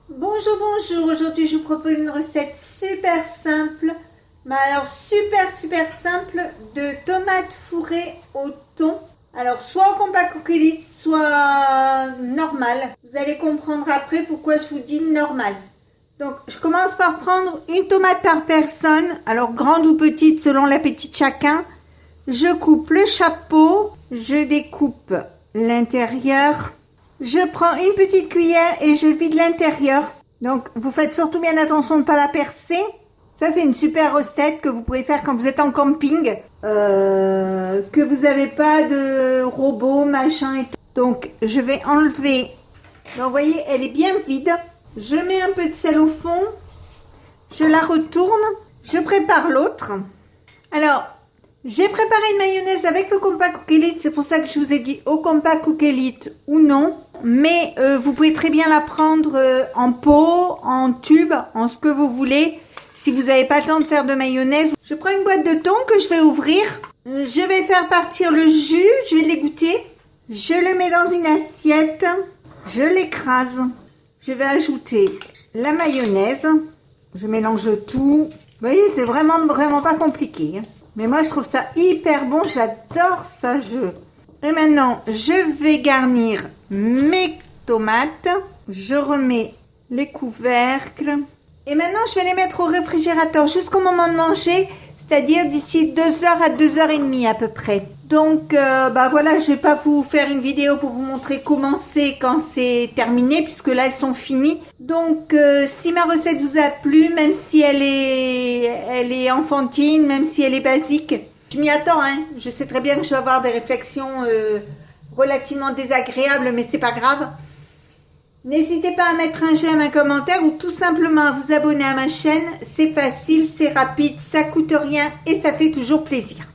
Bonjour, bonjour. Aujourd'hui, je vous propose une recette super simple, mais alors super simple de tomates fourrées au thon. Alors, soit au combat coquelite, soit normal. Vous allez comprendre après pourquoi je vous dis normal. Donc, je commence par prendre une tomate par personne, alors grande ou petite selon l'appétit de chacun. Je coupe le chapeau, je découpe l'intérieur. Je prends une petite cuillère et je vide l'intérieur. Donc, vous faites surtout bien attention de ne pas la percer. Ça, c'est une super recette que vous pouvez faire quand vous êtes en camping. Que vous n'avez pas de robot, machin et tout. Donc, je vais enlever. Donc, vous voyez, elle est bien vide. Je mets un peu de sel au fond. Je la retourne. Je prépare l'autre. Alors, j'ai préparé une mayonnaise avec le compas coquelite. C'est pour ça que je vous ai dit au compas coquelite ou non. Mais vous pouvez très bien la prendre en pot, en tube, en ce que vous voulez. Si vous n'avez pas le temps de faire de mayonnaise. Je prends une boîte de thon que je vais ouvrir. Je vais faire partir le jus. Je vais l'égoutter. Je le mets dans une assiette. Je l'écrase. Je vais ajouter la mayonnaise. Je mélange tout. Vous voyez, c'est vraiment pas compliqué. Mais moi, je trouve ça hyper bon. J'adore ça. Et maintenant, je vais garnir mes tomates. Je remets les couvercles. Et maintenant, je vais les mettre au réfrigérateur jusqu'au moment de manger, c'est-à-dire d'ici 2 heures à 2h30 à peu près. Donc, voilà, je vais pas vous faire une vidéo pour vous montrer comment c'est quand c'est terminé, puisque là, elles sont finies. Donc, si ma recette vous a plu, même si elle est enfantine, même si elle est basique, je m'y attends, hein. Je sais très bien que je vais avoir des réflexions relativement désagréables, mais c'est pas grave. N'hésitez pas à mettre un j'aime, un commentaire ou tout simplement à vous abonner à ma chaîne. C'est facile, c'est rapide, ça coûte rien et ça fait toujours plaisir.